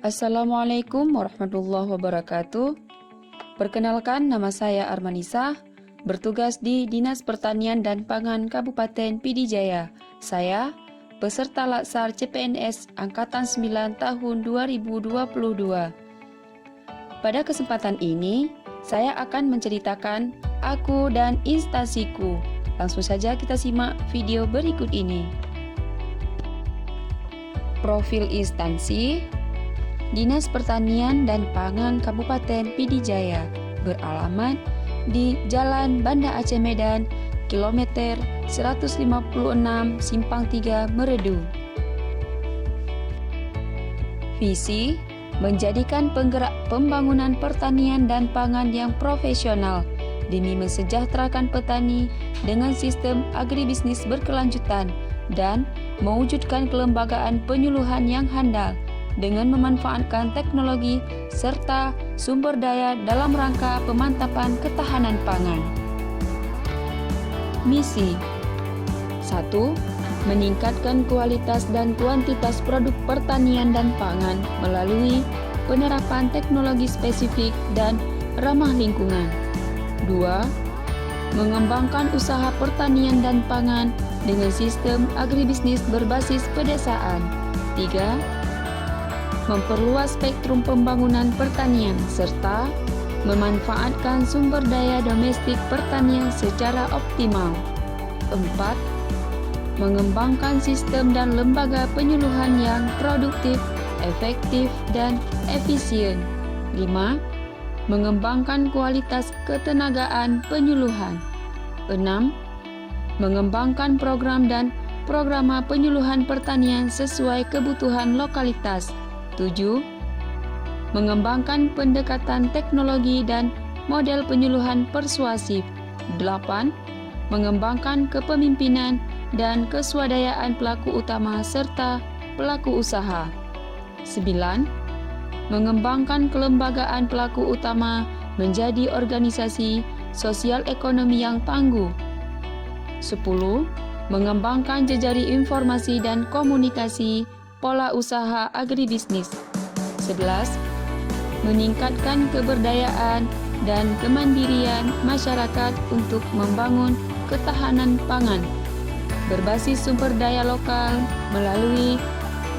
Assalamualaikum warahmatullahi wabarakatuh. Perkenalkan, nama saya Armanisa, bertugas di Dinas Pertanian dan Pangan Kabupaten PD Jaya. Saya peserta Laksar CPNS Angkatan 9 tahun 2022. Pada kesempatan ini, saya akan menceritakan aku dan instansiku. Langsung saja kita simak video berikut ini. Profil instansi Dinas Pertanian dan Pangan Kabupaten PD Jaya beralamat di Jalan Banda Aceh Medan, kilometer 156 Simpang 3 Meredu. Visi menjadikan penggerak pembangunan pertanian dan pangan yang profesional demi mensejahterakan petani dengan sistem agribisnis berkelanjutan dan mewujudkan kelembagaan penyuluhan yang handal dengan memanfaatkan teknologi serta sumber daya dalam rangka pemantapan ketahanan pangan. Misi 1. Meningkatkan kualitas dan kuantitas produk pertanian dan pangan melalui penerapan teknologi spesifik dan ramah lingkungan. 2. Mengembangkan usaha pertanian dan pangan dengan sistem agribisnis berbasis pedesaan. 3. Memperluas spektrum pembangunan pertanian serta memanfaatkan sumber daya domestik pertanian secara optimal. 4. Mengembangkan sistem dan lembaga penyuluhan yang produktif, efektif, dan efisien. 5. Mengembangkan kualitas ketenagaan penyuluhan. 6. Mengembangkan program dan programa penyuluhan pertanian sesuai kebutuhan lokalitas. 7. Mengembangkan pendekatan teknologi dan model penyuluhan persuasif. 8. Mengembangkan kepemimpinan dan keswadayaan pelaku utama serta pelaku usaha. 9. Mengembangkan kelembagaan pelaku utama menjadi organisasi sosial ekonomi yang tangguh. 10. Mengembangkan jejaring informasi dan komunikasi pola usaha agribisnis. 11. Meningkatkan keberdayaan dan kemandirian masyarakat untuk membangun ketahanan pangan berbasis sumber daya lokal melalui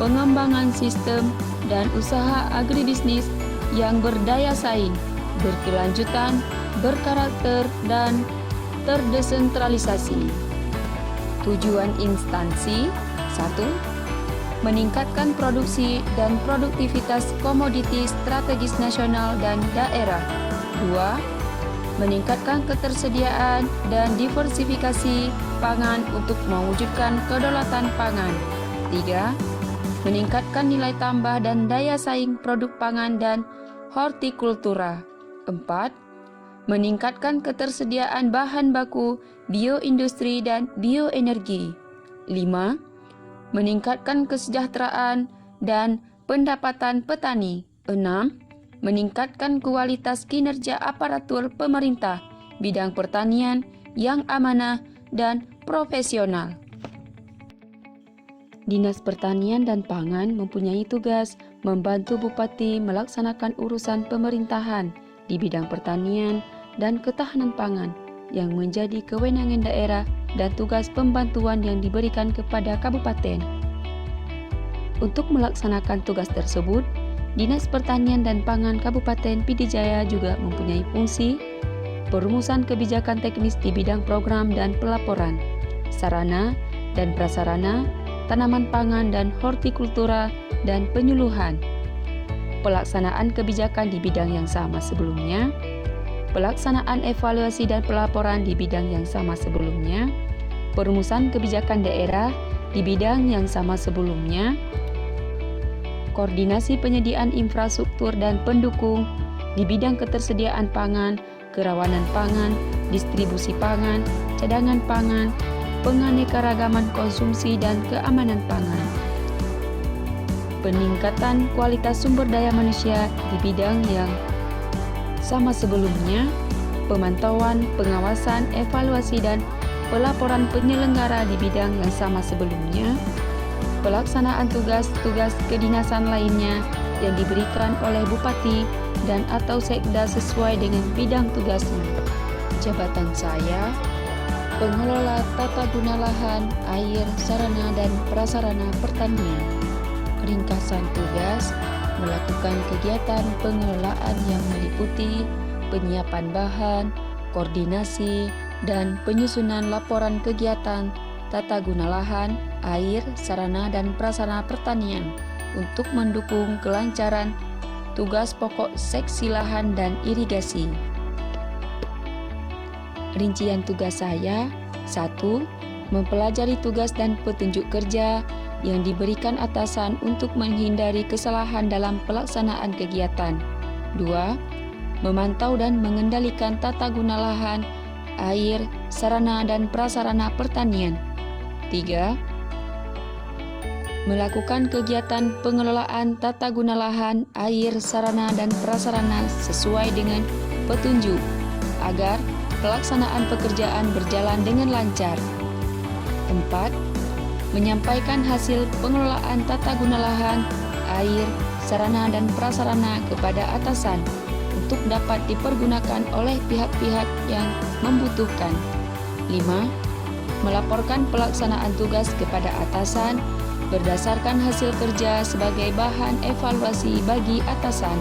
pengembangan sistem dan usaha agribisnis yang berdaya saing, berkelanjutan, berkarakter, dan terdesentralisasi. Tujuan instansi 1. Meningkatkan produksi dan produktivitas komoditi strategis nasional dan daerah. 2. Meningkatkan ketersediaan dan diversifikasi pangan untuk mewujudkan kedaulatan pangan. 3. Meningkatkan nilai tambah dan daya saing produk pangan dan hortikultura. 4. Meningkatkan ketersediaan bahan baku bioindustri dan bioenergi. 5. Meningkatkan kesejahteraan dan pendapatan petani. 6. Meningkatkan kualitas kinerja aparatur pemerintah bidang pertanian yang amanah dan profesional. Dinas Pertanian dan Pangan mempunyai tugas membantu Bupati melaksanakan urusan pemerintahan di bidang pertanian dan ketahanan pangan yang menjadi kewenangan daerah dan tugas pembantuan yang diberikan kepada kabupaten. Untuk melaksanakan tugas tersebut, Dinas Pertanian dan Pangan Kabupaten PD Jaya juga mempunyai fungsi perumusan kebijakan teknis di bidang program dan pelaporan, sarana dan prasarana, tanaman pangan dan hortikultura, dan penyuluhan. Pelaksanaan kebijakan di bidang yang sama sebelumnya, pelaksanaan evaluasi dan pelaporan di bidang yang sama sebelumnya, perumusan kebijakan daerah di bidang yang sama sebelumnya, koordinasi penyediaan infrastruktur dan pendukung di bidang ketersediaan pangan, kerawanan pangan, distribusi pangan, cadangan pangan, penganekaragaman konsumsi dan keamanan pangan. Peningkatan kualitas sumber daya manusia di bidang yang sama sebelumnya, pemantauan, pengawasan, evaluasi, dan pelaporan penyelenggara di bidang yang sama sebelumnya, pelaksanaan tugas-tugas kedinasan lainnya yang diberikan oleh Bupati dan atau Sekda sesuai dengan bidang tugasnya. Jabatan saya, pengelola tata guna lahan, air, sarana dan prasarana pertanian. Ringkasan tugas, melakukan kegiatan pengelolaan yang meliputi penyiapan bahan, koordinasi, dan penyusunan laporan kegiatan tata guna lahan, air, sarana dan prasarana pertanian untuk mendukung kelancaran tugas pokok seksi lahan dan irigasi. Rincian tugas saya: 1. Mempelajari tugas dan petunjuk kerja yang diberikan atasan untuk menghindari kesalahan dalam pelaksanaan kegiatan. 2. Memantau dan mengendalikan tata guna lahan, air, sarana dan prasarana pertanian. 3. Melakukan kegiatan pengelolaan tata guna lahan, air, sarana dan prasarana sesuai dengan petunjuk agar pelaksanaan pekerjaan berjalan dengan lancar. 4. Menyampaikan hasil pengelolaan tata guna lahan, air, sarana dan prasarana kepada atasan untuk dapat dipergunakan oleh pihak-pihak yang membutuhkan. 5. Melaporkan pelaksanaan tugas kepada atasan berdasarkan hasil kerja sebagai bahan evaluasi bagi atasan.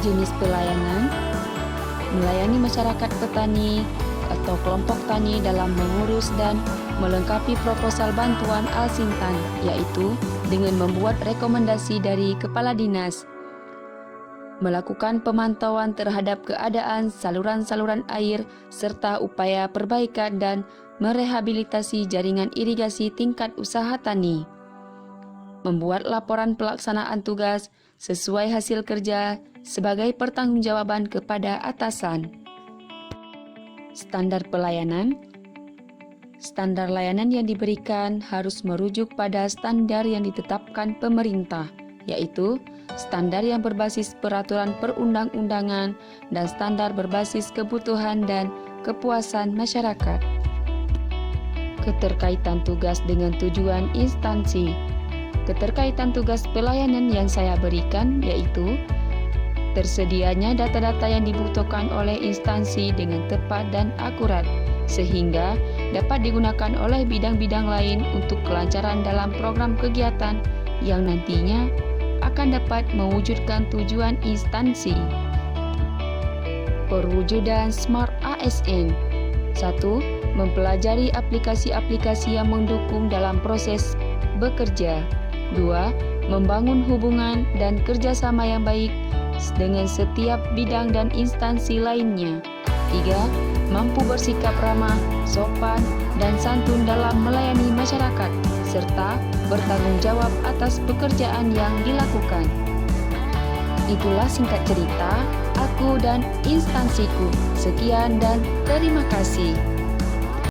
Jenis pelayanan: melayani masyarakat petani atau kelompok tani dalam mengurus dan melengkapi proposal bantuan Al-Sintan, yaitu dengan membuat rekomendasi dari Kepala Dinas. Melakukan pemantauan terhadap keadaan saluran-saluran air serta upaya perbaikan dan merehabilitasi jaringan irigasi tingkat usaha tani. Membuat laporan pelaksanaan tugas sesuai hasil kerja sebagai pertanggungjawaban kepada atasan. Standar pelayanan: standar layanan yang diberikan harus merujuk pada standar yang ditetapkan pemerintah, yaitu standar yang berbasis peraturan perundang-undangan dan standar berbasis kebutuhan dan kepuasan masyarakat. Keterkaitan tugas dengan tujuan instansi. Keterkaitan tugas pelayanan yang saya berikan yaitu tersedianya data-data yang dibutuhkan oleh instansi dengan tepat dan akurat, sehingga dapat digunakan oleh bidang-bidang lain untuk kelancaran dalam program kegiatan yang nantinya akan dapat mewujudkan tujuan instansi. Perwujudan Smart ASN. 1. Mempelajari aplikasi-aplikasi yang mendukung dalam proses bekerja. 2. Membangun hubungan dan kerjasama yang baik dengan setiap bidang dan instansi lainnya. 3. Mampu bersikap ramah, sopan, dan santun dalam melayani masyarakat, serta bertanggung jawab atas pekerjaan yang dilakukan. Itulah singkat cerita aku dan instansiku. Sekian dan terima kasih.